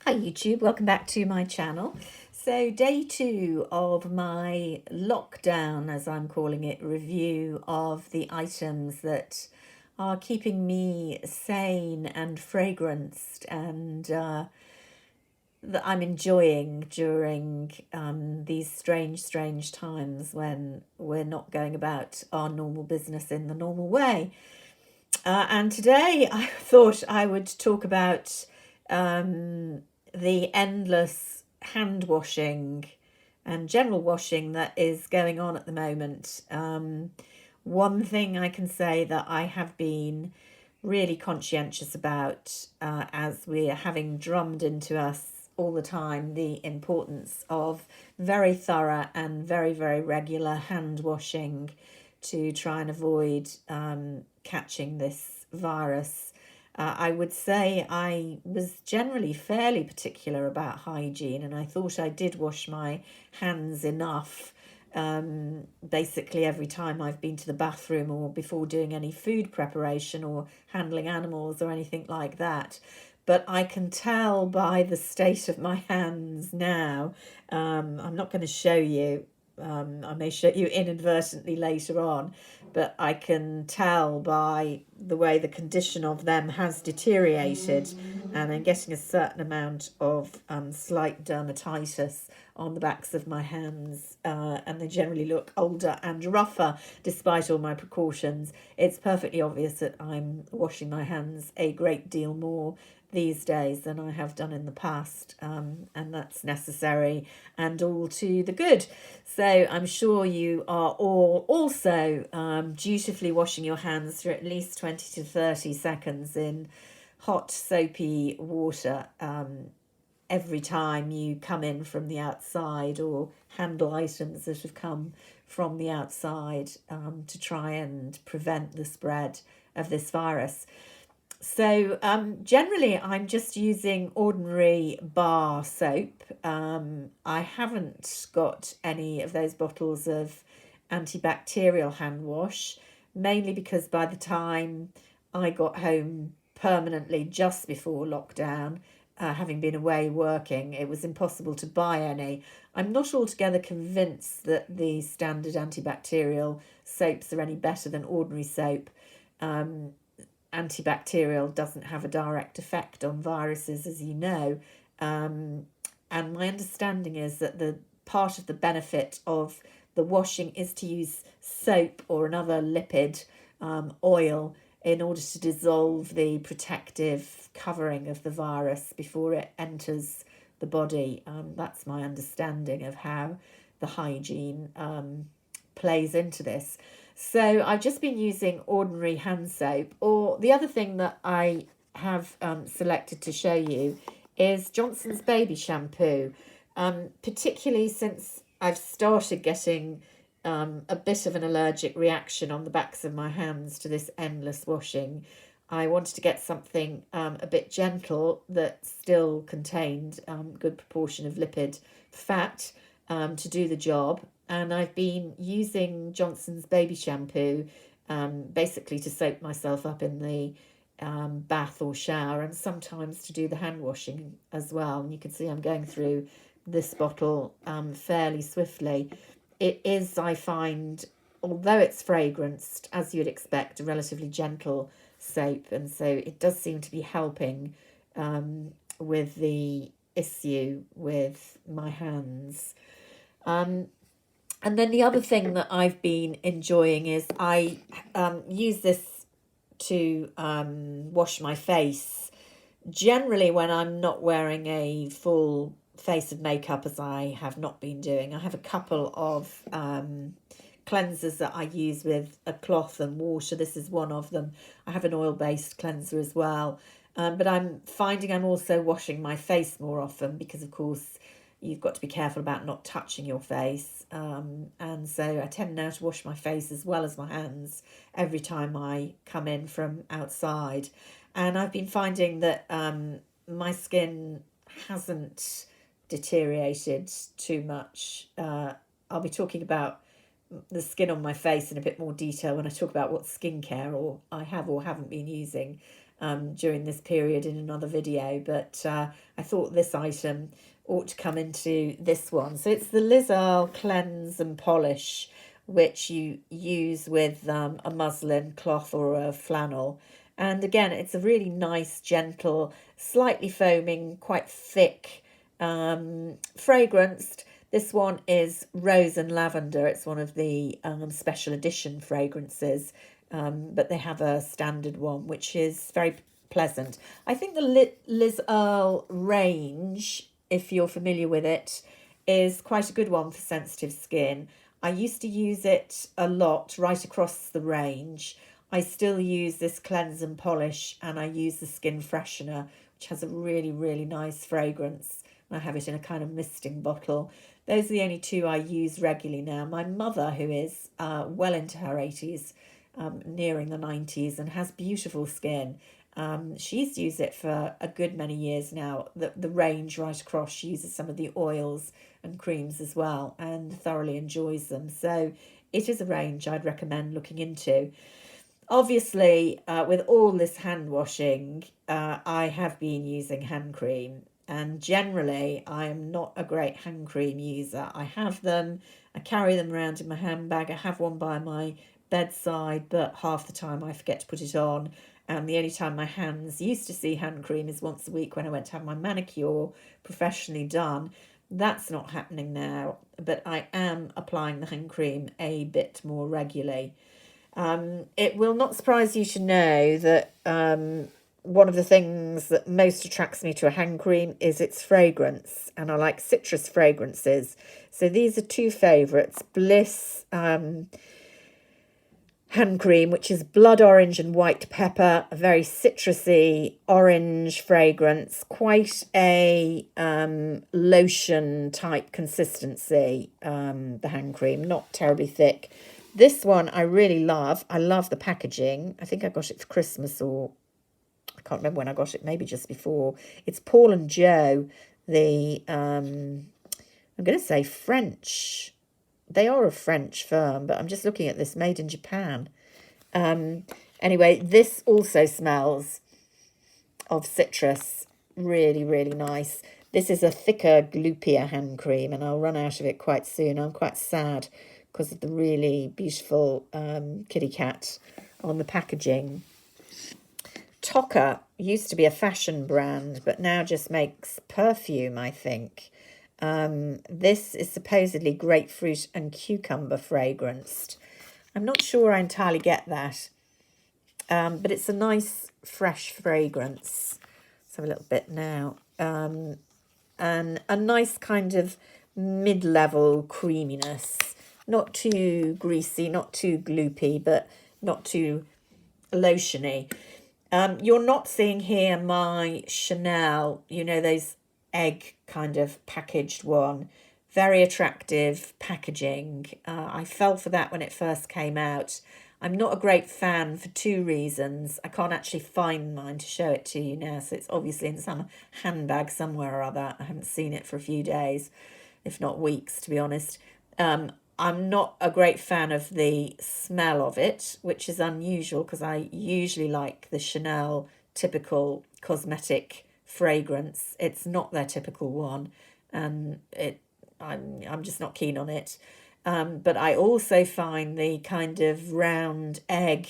Hi YouTube, welcome back to my channel. So day 2 of my lockdown, as I'm calling it, review of the items that are keeping me sane and fragranced and that I'm enjoying during these strange times when we're not going about our normal business in the normal way. And today I thought I would talk about the endless hand washing and general washing that is going on at the moment. One thing I can say that I have been really conscientious about, as we're having drummed into us all the time the importance of very thorough and very regular hand washing to try and avoid catching this virus. I would say I was generally fairly particular about hygiene, and I thought I did wash my hands enough basically every time I've been to the bathroom or before doing any food preparation or handling animals or anything like that. But I can tell by the state of my hands now. I'm not going to show you. I may show you inadvertently later on, but I can tell by the way the condition of them has deteriorated, and I'm getting a certain amount of slight dermatitis on the backs of my hands, and they generally look older and rougher despite all my precautions. It's perfectly obvious that I'm washing my hands a great deal more these days than I have done in the past, and that's necessary and all to the good. So I'm sure you are all also dutifully washing your hands for at least 20 to 30 seconds in hot soapy water every time you come in from the outside or handle items that have come from the outside, to try and prevent the spread of this virus. So generally I'm just using ordinary bar soap. I haven't got any of those bottles of antibacterial hand wash, mainly because by the time I got home permanently just before lockdown, having been away working, it was impossible to buy any. I'm not altogether convinced that the standard antibacterial soaps are any better than ordinary soap. Antibacterial doesn't have a direct effect on viruses, as you know. And my understanding is that the part of the benefit of the washing is to use soap or another lipid, oil, in order to dissolve the protective covering of the virus before it enters the body. That's my understanding of how the hygiene plays into this. So I've just been using ordinary hand soap, or the other thing that I have selected to show you is Johnson's baby shampoo, particularly since I've started getting a bit of an allergic reaction on the backs of my hands to this endless washing. I wanted to get something a bit gentle that still contained good proportion of lipid fat to do the job. And I've been using Johnson's baby shampoo basically to soak myself up in the bath or shower, and sometimes to do the hand washing as well. And you can see I'm going through this bottle fairly swiftly. It is, I find, although it's fragranced, as you'd expect, a relatively gentle soap, and so it does seem to be helping with the issue with my hands. And then the other thing that I've been enjoying is I use this to wash my face, generally when I'm not wearing a full face of makeup, as I have not been doing. I have a couple of cleansers that I use with a cloth and water. This is one of them. I have an oil-based cleanser as well. But I'm finding I'm also washing my face more often because, of course, you've got to be careful about not touching your face. And so I tend now to wash my face as well as my hands every time I come in from outside. And I've been finding that my skin hasn't deteriorated too much. I'll be talking about the skin on my face in a bit more detail when I talk about what skincare or I have or haven't been using during this period in another video, but I thought this item ought to come into this one. So it's the Liz Earle Cleanse and Polish, which you use with a muslin cloth or a flannel. And again, it's a really nice, gentle, slightly foaming, quite thick, fragranced. This one is rose and lavender. It's one of the special edition fragrances, but they have a standard one, which is very pleasant. I think the Liz Earle range, if you're familiar with it, is quite a good one for sensitive skin. I used to use it a lot right across the range. I still use this cleanse and polish, and I use the skin freshener, which has a really, really nice fragrance. I have it in a kind of misting bottle. Those are the only two I use regularly now. My mother, who is well into her 80s, nearing the 90s, and has beautiful skin, she's used it for a good many years now. The range right across, she uses some of the oils and creams as well, and thoroughly enjoys them. So it is a range I'd recommend looking into. Obviously, with all this hand washing, I have been using hand cream, and generally I am not a great hand cream user. I have them, I carry them around in my handbag. I have one by my bedside, but half the time I forget to put it on. And the only time my hands used to see hand cream is once a week when I went to have my manicure professionally done. That's not happening now, but I am applying the hand cream a bit more regularly. It will not surprise you to know that one of the things that most attracts me to a hand cream is its fragrance, and I like citrus fragrances. So these are two favourites. Bliss hand cream, which is blood orange and white pepper, a very citrusy orange fragrance, quite a lotion type consistency, the hand cream, not terribly thick. This one I really love. I love the packaging. I think I got it for Christmas, or I can't remember when I got it, maybe just before. It's Paul and Joe, the, I'm going to say French. They are a French firm, but I'm just looking at this, made in Japan. Anyway, this also smells of citrus. Really, really nice. This is a thicker, gloopier hand cream, and I'll run out of it quite soon. I'm quite sad because of the really beautiful kitty cat on the packaging. Toka used to be a fashion brand, but now just makes perfume, I think. This is supposedly grapefruit and cucumber fragranced. I'm not sure I entirely get that, but it's a nice fresh fragrance. Let's have a little bit now. And a nice kind of mid-level creaminess. Not too greasy, not too gloopy, but not too lotiony. You're not seeing here my Chanel, you know, those egg kind of packaged one. Very attractive packaging. I fell for that when it first came out. I'm not a great fan for two reasons. I can't actually find mine to show it to you now, so it's obviously in some handbag somewhere or other. I haven't seen it for a few days, if not weeks, to be honest. I'm not a great fan of the smell of it, which is unusual because I usually like the Chanel typical cosmetic fragrance. It's not their typical one, and I'm just not keen on it. But I also find the kind of round egg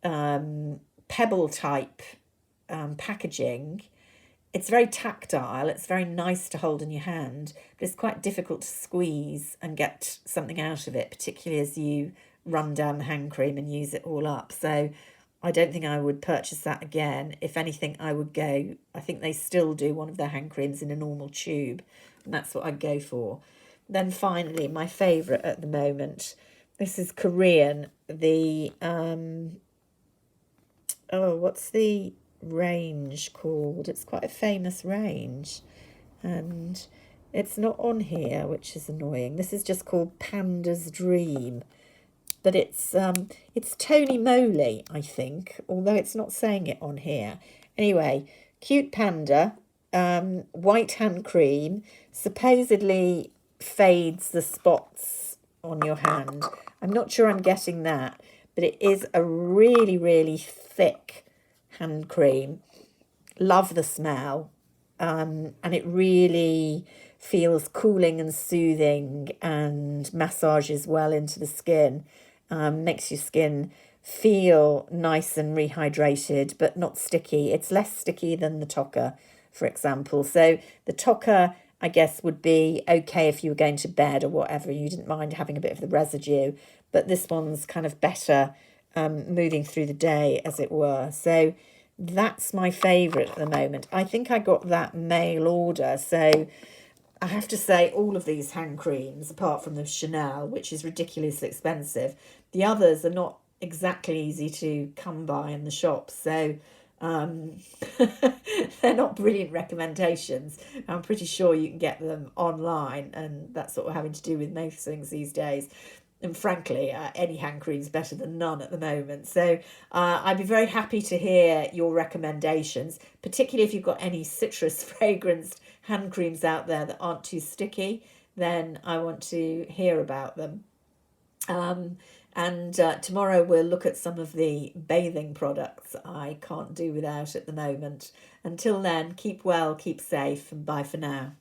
pebble type packaging, it's very tactile. It's very nice to hold in your hand, but it's quite difficult to squeeze and get something out of it, particularly as you run down the hand cream and use it all up. So I don't think I would purchase that again. If anything, I would go, I think they still do one of their hand creams in a normal tube, and that's what I'd go for. Then finally, my favourite at the moment, this is Korean, the, what's the range called? It's quite a famous range, and it's not on here, which is annoying. This is just called Panda's Dream, but it's Tony Moly, I think, although it's not saying it on here. Anyway, cute panda, white hand cream, supposedly fades the spots on your hand. I'm not sure I'm getting that, but it is a really, really thick hand cream. Love the smell, and it really feels cooling and soothing and massages well into the skin. Makes your skin feel nice and rehydrated, but not sticky. It's less sticky than the Tocker, for example. So the Tocker, I guess, would be okay if you were going to bed or whatever, you didn't mind having a bit of the residue, but this one's kind of better moving through the day, as it were. So that's my favourite at the moment. I think I got that mail order, so I have to say all of these hand creams, apart from the Chanel, which is ridiculously expensive, the others are not exactly easy to come by in the shops. So um, they're not brilliant recommendations. I'm pretty sure you can get them online, and that's what we're having to do with most things these days. And frankly, any hand cream is better than none at the moment. So I'd be very happy to hear your recommendations, particularly if you've got any citrus fragranced hand creams out there that aren't too sticky. Then I want to hear about them. And tomorrow we'll look at some of the bathing products I can't do without at the moment. Until then, keep well, keep safe, and bye for now.